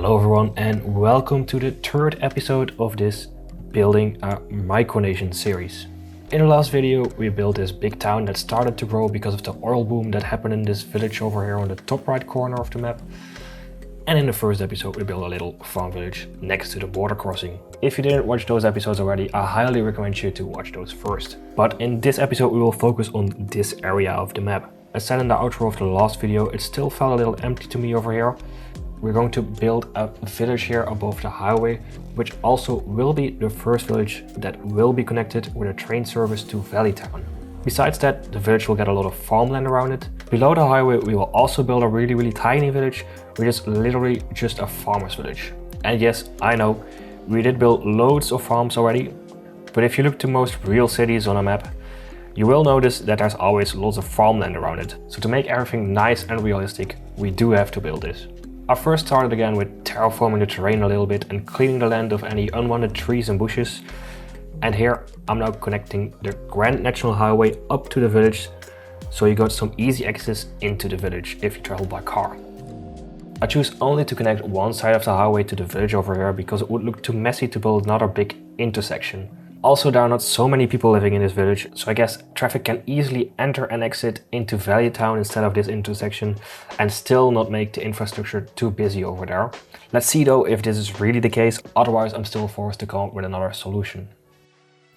Hello everyone and welcome to the third episode of this Building a Micronation series. In the last video we built this big town that started to grow because of the oil boom that happened in this village over here on the top right corner of the map. And in the first episode we built a little farm village next to the border crossing. If you didn't watch those episodes already, I highly recommend you to watch those first. But in this episode we will focus on this area of the map. As said in the outro of the last video, it still felt a little empty to me over here. We're going to build a village here above the highway, which also will be the first village that will be connected with a train service to Valley Town. Besides that, the village will get a lot of farmland around it. Below the highway we will also build a really tiny village, which is literally just a farmer's village. And yes, I know, we did build loads of farms already, but if you look to most real cities on a map, you will notice that there's always lots of farmland around it. So to make everything nice and realistic, we do have to build this. I first started again with terraforming the terrain a little bit and cleaning the land of any unwanted trees and bushes. And here I'm now connecting the Grand National Highway up to the village, so you got some easy access into the village if you travel by car. I choose only to connect one side of the highway to the village over here because it would look too messy to build another big intersection. Also, there are not so many people living in this village, so I guess traffic can easily enter and exit into Valley Town instead of this intersection and still not make the infrastructure too busy over there. Let's see though if this is really the case, otherwise I'm still forced to come up with another solution.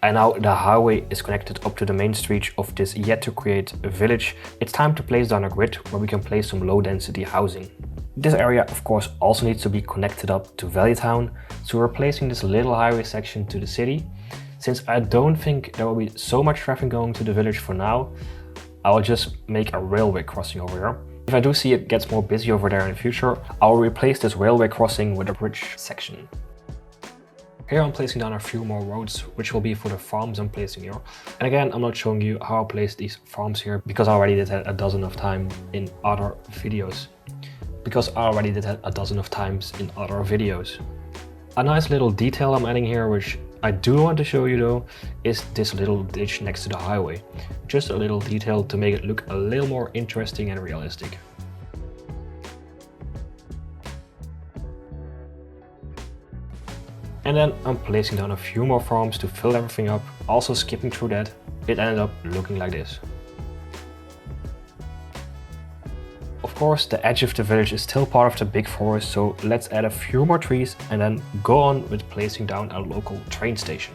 And now the highway is connected up to the main street of this yet to create village. It's time to place down a grid where we can place some low density housing. This area of course also needs to be connected up to Valley Town, so we're placing this little highway section to the city. Since I don't think there will be so much traffic going to the village for now, I'll just make a railway crossing over here. If I do see it gets more busy over there in the future, I'll replace this railway crossing with a bridge section. Here I'm placing down a few more roads, which will be for the farms I'm placing here. And again, I'm not showing you how I place these farms here because I already did that a dozen of times in other videos. A nice little detail I'm adding here, which I do want to show you though, is this little ditch next to the highway. Just a little detail to make it look a little more interesting and realistic. And then I'm placing down a few more farms to fill everything up, also skipping through that. It ended up looking like this. Of course, the edge of the village is still part of the big forest, so let's add a few more trees and then go on with placing down a local train station.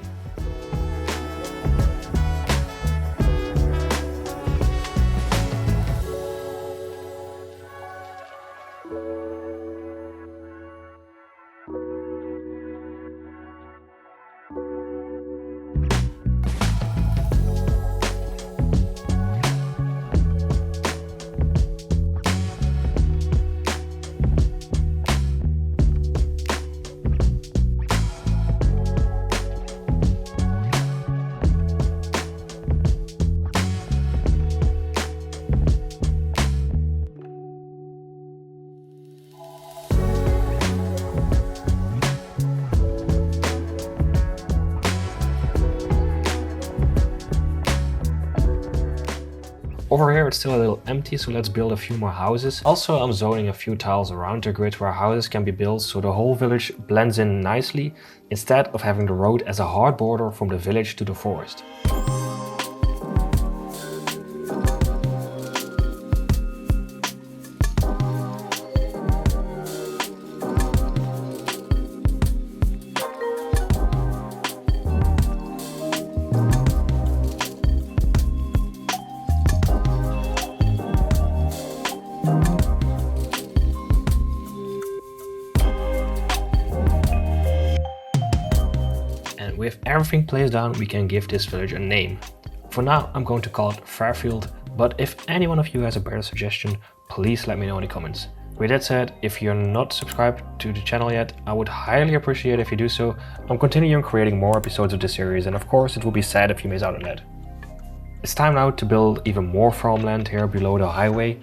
Over here it's still a little empty, so let's build a few more houses. Also, I'm zoning a few tiles around the grid where houses can be built so the whole village blends in nicely, instead of having the road as a hard border from the village to the forest. With everything placed down, we can give this village a name. For now, I'm going to call it Fairfield, but if any one of you has a better suggestion, please let me know in the comments. With that said, if you're not subscribed to the channel yet, I would highly appreciate if you do so. I'm continuing creating more episodes of this series, and of course it will be sad if you miss out on that. It's time now to build even more farmland here below the highway.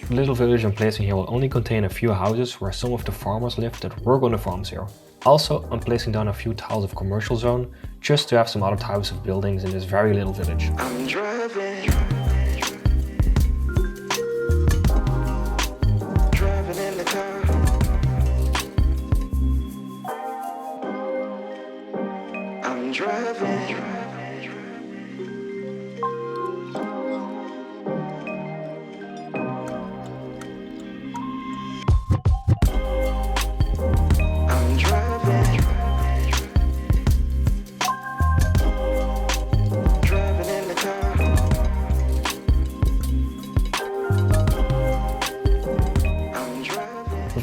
The little village I'm placing here will only contain a few houses where some of the farmers live that work on the farms here. Also, I'm placing down a few tiles of commercial zone, just to have some other types of buildings in this very little village. I'm driving in the car. With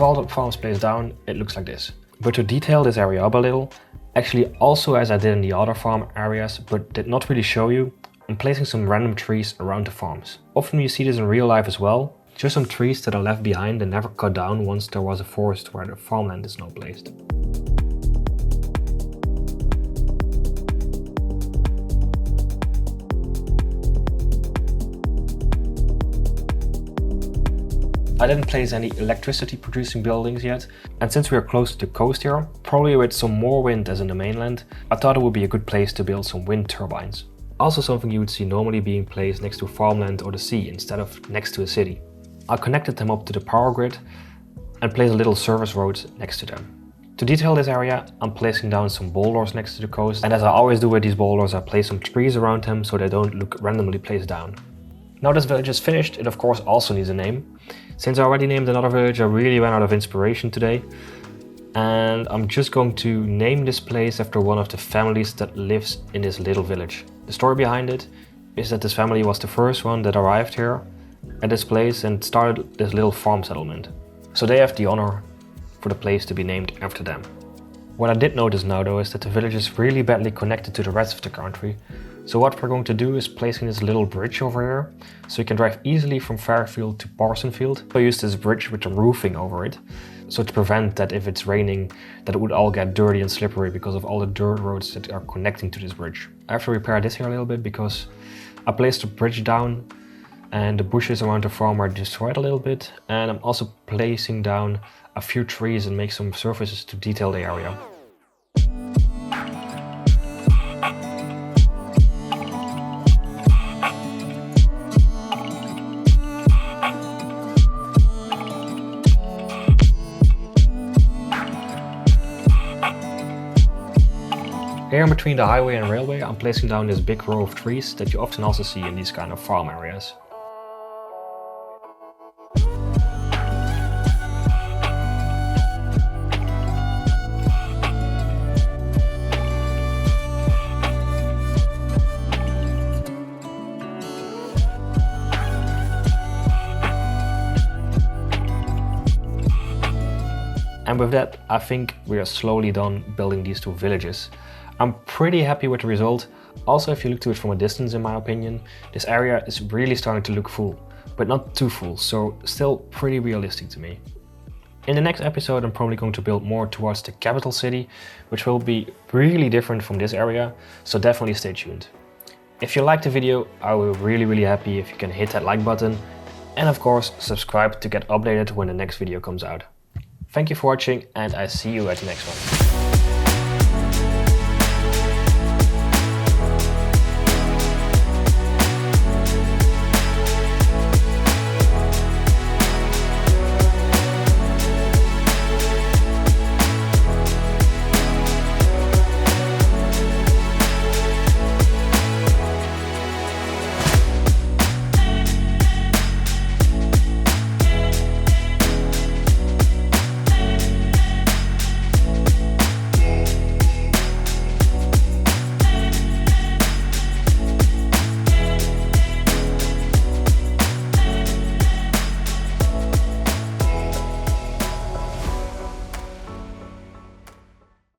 all the farms placed down, it looks like this. But to detail this area up a little, actually also as I did in the other farm areas, but did not really show you, I'm placing some random trees around the farms. Often you see this in real life as well, just some trees that are left behind and never cut down once there was a forest where the farmland is now placed. I didn't place any electricity producing buildings yet, and since we are close to the coast here, probably with some more wind as in the mainland, I thought it would be a good place to build some wind turbines. Also something you would see normally being placed next to farmland or the sea instead of next to a city. I connected them up to the power grid and placed a little service road next to them. To detail this area, I'm placing down some boulders next to the coast, and as I always do with these boulders, I place some trees around them so they don't look randomly placed down. Now this village is finished, it of course also needs a name. Since I already named another village, I really ran out of inspiration today. And I'm just going to name this place after one of the families that lives in this little village. The story behind it is that this family was the first one that arrived here at this place and started this little farm settlement. So they have the honor for the place to be named after them. What I did notice now though is that the village is really badly connected to the rest of the country. So what we're going to do is placing this little bridge over here, so you can drive easily from Fairfield to Parsonfield. I use this bridge with the roofing over it, so to prevent that if it's raining, that it would all get dirty and slippery because of all the dirt roads that are connecting to this bridge. I have to repair this here a little bit because I placed the bridge down and the bushes around the farm are destroyed a little bit, and I'm also placing down a few trees and make some surfaces to detail the area. Here in between the highway and railway, I'm placing down this big row of trees that you often also see in these kind of farm areas. And with that, I think we are slowly done building these two villages. I'm pretty happy with the result. Also, if you look to it from a distance, in my opinion, this area is really starting to look full, but not too full, so still pretty realistic to me. In the next episode, I'm probably going to build more towards the capital city, which will be really different from this area, so definitely stay tuned. If you liked the video, I will be really happy if you can hit that like button, and of course, subscribe to get updated when the next video comes out. Thank you for watching, and I see you at the next one.